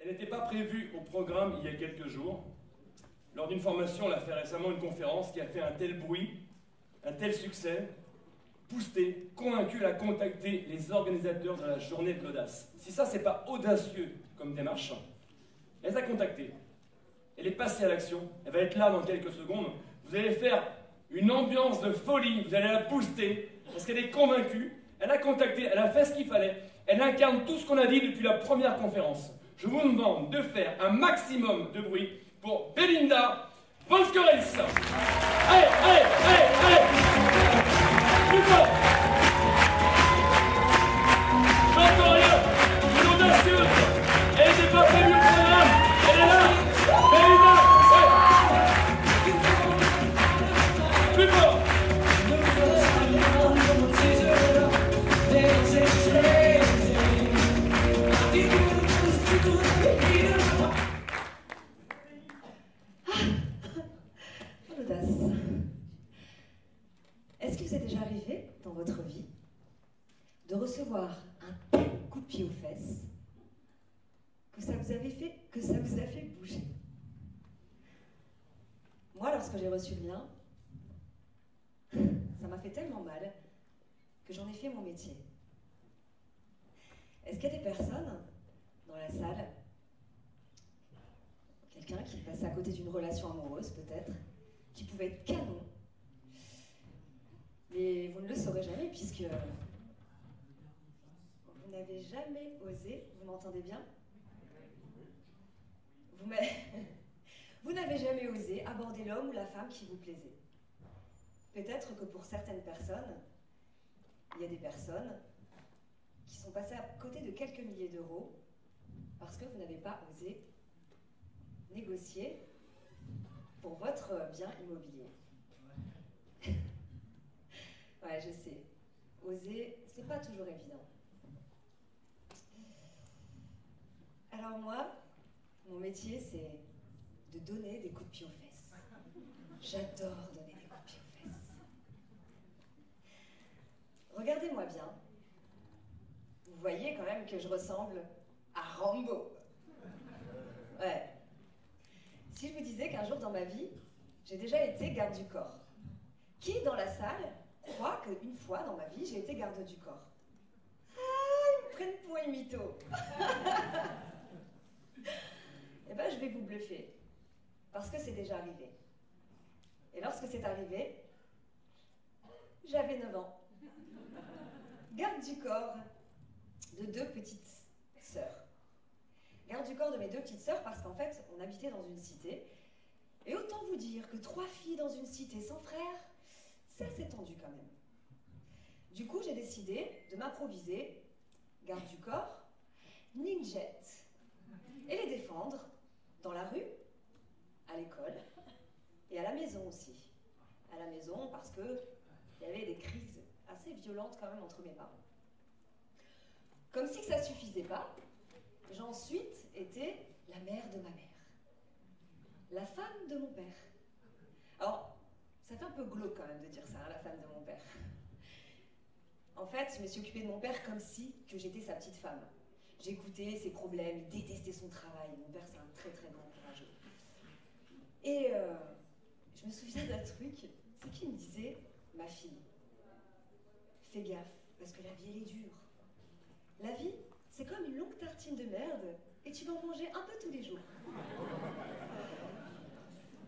Elle n'était pas prévue au programme il y a quelques jours. Lors d'une formation, on a fait récemment une conférence qui a fait un tel bruit, un tel succès, boosté, convaincu, elle a contacté les organisateurs de la journée de l'audace. Si ça, c'est pas audacieux comme démarche, elle les a contactés. Elle est passée à l'action, elle va être là dans quelques secondes. Vous allez faire une ambiance de folie, vous allez la booster, parce qu'elle est convaincue, elle a contacté, elle a fait ce qu'il fallait, elle incarne tout ce qu'on a dit depuis la première conférence. Je vous demande de faire un maximum de bruit pour Belinda Voskores. Allez, allez, allez, allez! Plus fort! Encore rien! Une audacieuse! Elle n'était pas prévue au programme! Elle est là! Belinda! Ouais. Plus fort! Est-ce que vous êtes déjà arrivé dans votre vie de recevoir un tel coup de pied aux fesses que ça vous a fait bouger? Moi, lorsque j'ai reçu le mien, ça m'a fait tellement mal que j'en ai fait mon métier. Est-ce qu'il y a des personnes dans la salle, quelqu'un qui passait à côté d'une relation amoureuse peut-être, qui pouvait être canon, mais vous ne le saurez jamais puisque vous n'avez jamais osé, vous m'entendez bien? Vous n'avez jamais osé aborder l'homme ou la femme qui vous plaisait. Peut-être que pour certaines personnes, il y a des personnes qui sont passées à côté de quelques milliers d'euros parce que vous n'avez pas osé négocier pour votre bien immobilier. Ouais, je sais. Oser, c'est pas toujours évident. Alors moi, mon métier, c'est de donner des coups de pied aux fesses. J'adore donner des coups de pied aux fesses. Regardez-moi bien. Vous voyez quand même que je ressemble à Rambo. Ouais. Si je vous disais qu'un jour dans ma vie, j'ai déjà été garde du corps. Qui dans la salle croit qu'une fois dans ma vie, j'ai été garde du corps? Ah, ils me prennent pour une mytho. Eh ben, je vais vous bluffer. Parce que c'est déjà arrivé. Et lorsque c'est arrivé, j'avais 9 ans. Garde du corps de 2 petites sœurs. Garde du corps de mes 2 petites sœurs parce qu'en fait, on habitait dans une cité. Et autant vous dire que 3 filles dans une cité sans frère, c'est assez tendu quand même. Du coup, j'ai décidé de m'improviser garde du corps, ninjette, et les défendre dans la rue, à l'école, et à la maison aussi. À la maison parce qu'il y avait des crises assez violentes quand même entre mes parents. Comme si ça ne suffisait pas, j'ai ensuite été la mère de ma mère. La femme de mon père. Alors, ça fait un peu glauque quand même de dire ça, hein, la femme de mon père. En fait, je me suis occupée de mon père comme si que j'étais sa petite femme. J'écoutais ses problèmes, il détestait son travail. Mon père, c'est un très très grand courageux. Et je me souviens d'un truc, c'est qu'il me disait, ma fille, fais gaffe, parce que la vie, elle est dure. La vie, c'est comme une longue tartine de merde, et tu vas en manger un peu tous les jours.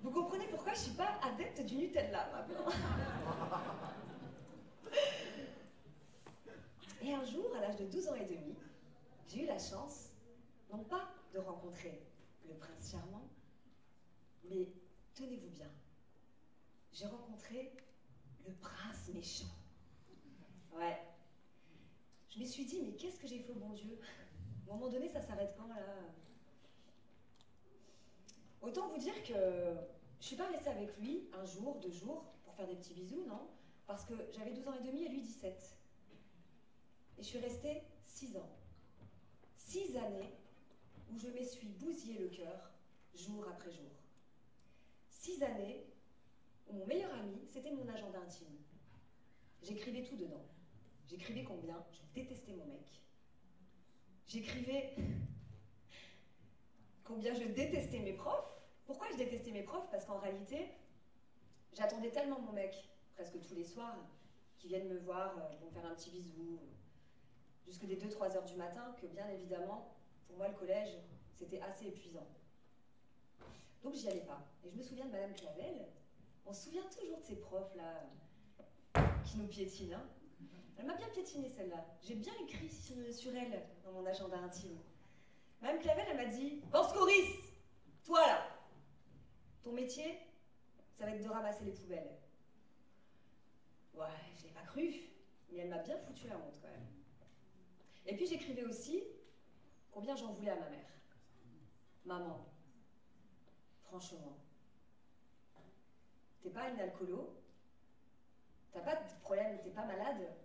Vous comprenez pourquoi je ne suis pas adepte du Nutella maintenant. Et un jour, à l'âge de 12 ans et demi, j'ai eu la chance, non pas de rencontrer le prince charmant, mais tenez-vous bien, j'ai rencontré le prince méchant. Ouais. Je me suis dit, mais qu'est-ce que j'ai fait au bon Dieu? À un moment donné, ça s'arrête quand, là? Autant vous dire que je suis pas restée avec lui un jour, 2 jours, pour faire des petits bisous, non? Parce que j'avais 12 ans et demi et lui 17. Et je suis restée 6 ans. 6 années où je me suis bousillé le cœur, jour après jour. 6 années où mon meilleur ami, c'était mon agenda intime. J'écrivais tout dedans. J'écrivais combien je détestais mon mec. J'écrivais combien je détestais mes profs. Pourquoi je détestais mes profs? Parce qu'en réalité, j'attendais tellement mon mec, presque tous les soirs, qu'il vienne me voir pour me faire un petit bisou, jusque des 2-3 heures du matin, que bien évidemment, pour moi, le collège, c'était assez épuisant. Donc j'y allais pas. Et je me souviens de Madame Clavel. On se souvient toujours de ces profs-là, qui nous piétinent. Hein. Elle m'a bien piétiné, celle-là. J'ai bien écrit sur elle, dans mon agenda intime. Madame Clavel, elle m'a dit « Borscoris, toi là, ton métier, ça va être de ramasser les poubelles. » Ouais, je l'ai pas cru, mais elle m'a bien foutu la honte quand même. Et puis j'écrivais aussi combien j'en voulais à ma mère. Maman, franchement, t'es pas une alcoolo, t'as pas de problème, t'es pas malade.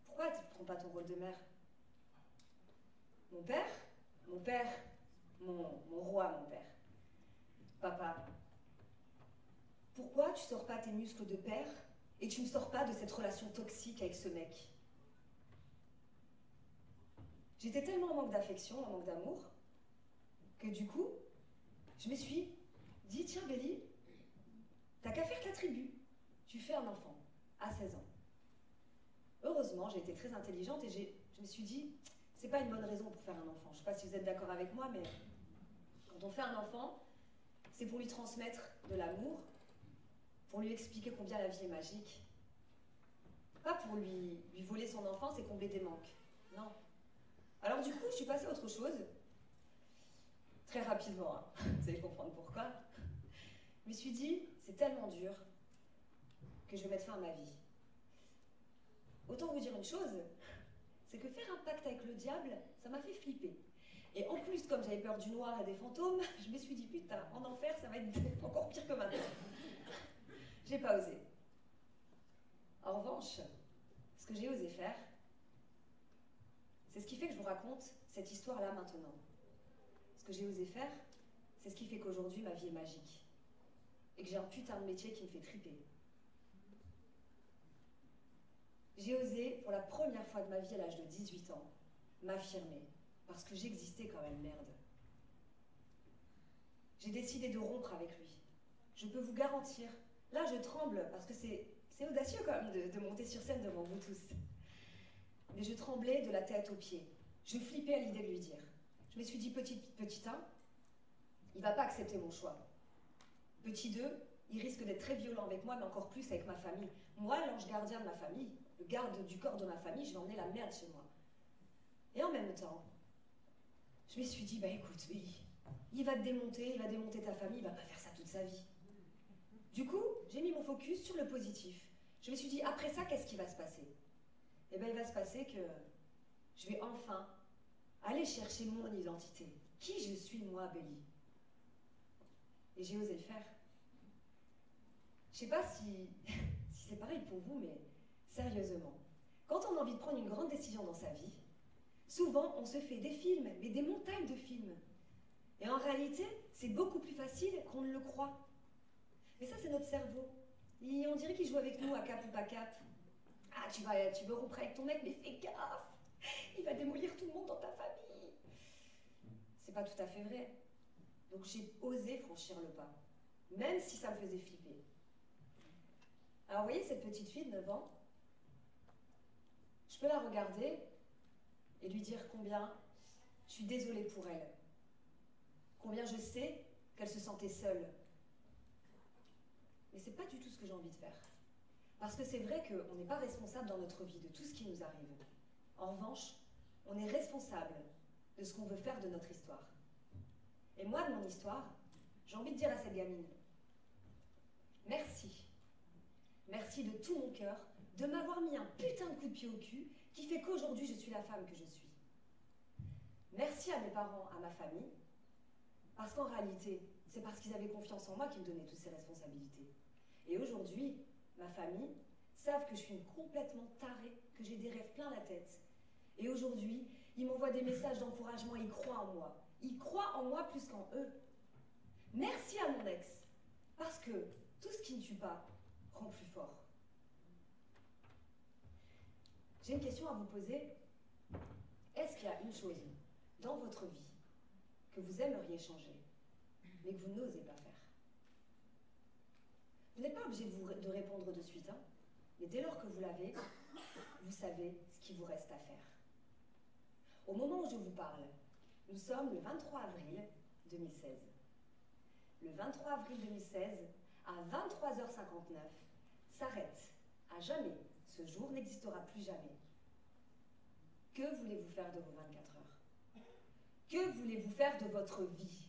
Pourquoi tu prends pas ton rôle de mère? Mon père, mon roi, mon père. Papa, pourquoi tu sors pas tes muscles de père et tu me sors pas de cette relation toxique avec ce mec? J'étais tellement en manque d'affection, en manque d'amour, que du coup, je me suis dit, tiens Bélie, t'as qu'à faire ta tribu. Tu fais un enfant, à 16 ans. Heureusement, j'ai été très intelligente et je me suis dit, c'est pas une bonne raison pour faire un enfant. Je sais pas si vous êtes d'accord avec moi, mais quand on fait un enfant, c'est pour lui transmettre de l'amour, pour lui expliquer combien la vie est magique. Pas pour lui voler son enfance et combler des manques. Non. Alors du coup, je suis passée à autre chose. Très rapidement, hein. Vous allez comprendre pourquoi. Je me suis dit, c'est tellement dur que je vais mettre fin à ma vie. Autant vous dire une chose, c'est que faire un pacte avec le diable, ça m'a fait flipper. Et en plus, comme j'avais peur du noir et des fantômes, je me suis dit, putain, en enfer, ça va être encore pire que maintenant. J'ai pas osé. En revanche, ce que j'ai osé faire, c'est ce qui fait que je vous raconte cette histoire-là maintenant. Ce que j'ai osé faire, c'est ce qui fait qu'aujourd'hui, ma vie est magique. Et que j'ai un putain de métier qui me fait triper. J'ai osé, pour la première fois de ma vie à l'âge de 18 ans, m'affirmer. Parce que j'existais quand même, merde. J'ai décidé de rompre avec lui. Je peux vous garantir, là je tremble, parce que c'est audacieux quand même de monter sur scène devant vous tous. Mais je tremblais de la tête aux pieds. Je flippais à l'idée de lui dire. Je me suis dit, petit 1, il va pas accepter mon choix. Petit 2, il risque d'être très violent avec moi, mais encore plus avec ma famille. Moi, l'ange gardien de ma famille, le garde du corps de ma famille, je vais emmener la merde chez moi. Et en même temps, je me suis dit, bah écoute, Bélie, il va te démonter, il va démonter ta famille, il va pas faire ça toute sa vie. Du coup, j'ai mis mon focus sur le positif. Je me suis dit, après ça, qu'est-ce qui va se passer? Eh bien, il va se passer que je vais enfin aller chercher mon identité. Qui je suis, moi, Bélie? Et j'ai osé le faire. Je sais pas si c'est pareil pour vous, mais sérieusement, quand on a envie de prendre une grande décision dans sa vie, souvent on se fait des films, mais des montagnes de films. Et en réalité, c'est beaucoup plus facile qu'on ne le croit. Mais ça, c'est notre cerveau. Et on dirait qu'il joue avec nous à cap ou pas cap. Ah, tu veux rompre avec ton mec, mais fais gaffe! Il va démolir tout le monde dans ta famille. C'est pas tout à fait vrai. Donc j'ai osé franchir le pas, même si ça me faisait flipper. Alors vous voyez cette petite fille de 9 ans, je peux la regarder et lui dire combien je suis désolée pour elle, combien je sais qu'elle se sentait seule. Mais c'est pas du tout ce que j'ai envie de faire. Parce que c'est vrai qu'on n'est pas responsable dans notre vie de tout ce qui nous arrive. En revanche, on est responsable de ce qu'on veut faire de notre histoire. Et moi, de mon histoire, j'ai envie de dire à cette gamine, merci. Merci de tout mon cœur de m'avoir mis un putain de coup de pied au cul qui fait qu'aujourd'hui je suis la femme que je suis. Merci à mes parents, à ma famille, parce qu'en réalité, c'est parce qu'ils avaient confiance en moi qu'ils me donnaient toutes ces responsabilités. Et aujourd'hui, ma famille savent que je suis une complètement tarée, que j'ai des rêves plein la tête. Et aujourd'hui, ils m'envoient des messages d'encouragement, ils croient en moi. Ils croient en moi plus qu'en eux. Merci à mon ex, parce que tout ce qui ne tue pas rend plus fort. J'ai une question à vous poser. Est-ce qu'il y a une chose dans votre vie que vous aimeriez changer, mais que vous n'osez pas faire. Vous n'êtes pas obligé de répondre de suite, hein, mais dès lors que vous l'avez, vous savez ce qu'il vous reste à faire. Au moment où je vous parle, nous sommes le 23 avril 2016. Le 23 avril 2016, à 23h59, s'arrête à jamais. Ce jour n'existera plus jamais. Que voulez-vous faire de vos 24 heures? Que voulez-vous faire de votre vie?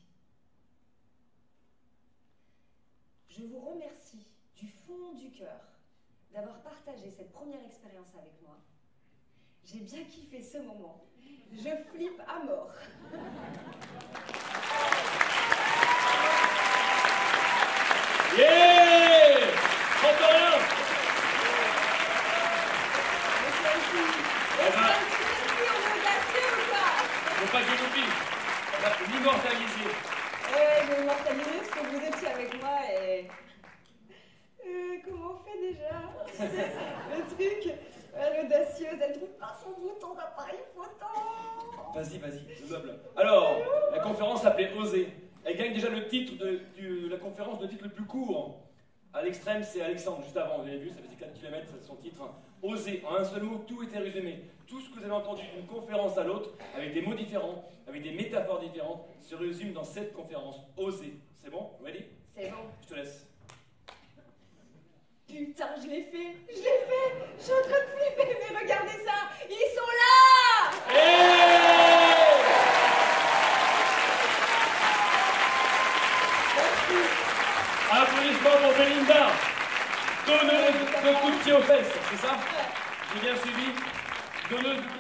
Je vous remercie du fond du cœur d'avoir partagé cette première expérience avec moi. J'ai bien kiffé ce moment. Je flippe à mort. Yeah! Chante rien! Faut pas que j'oublie. On va l'immortaliser. Je vais immortaliser parce que vous étiez avec moi et... comment on fait déjà? Le truc, l'audacieuse, elle trouve pas son bouton d'appareil photo. Vas-y, le meuble. Alors, la conférence s'appelait Oser. Elle gagne déjà le titre de la conférence, le titre le plus court. À l'extrême, c'est Alexandre, juste avant, vous avez vu, ça faisait 4 km, c'est son titre. Oser, en un seul mot, tout était résumé. Tout ce que vous avez entendu d'une conférence à l'autre, avec des mots différents, avec des métaphores différentes, se résume dans cette conférence. Oser. C'est bon? Ready? C'est bon. Je te laisse. Putain, je l'ai fait. Je suis en train de flipper, mais regardez ça. Ils sont là. Applaudissements pour Belinda, donneuse de coups de pied aux fesses, c'est ça? J'ai bien suivi? Donneuse de coups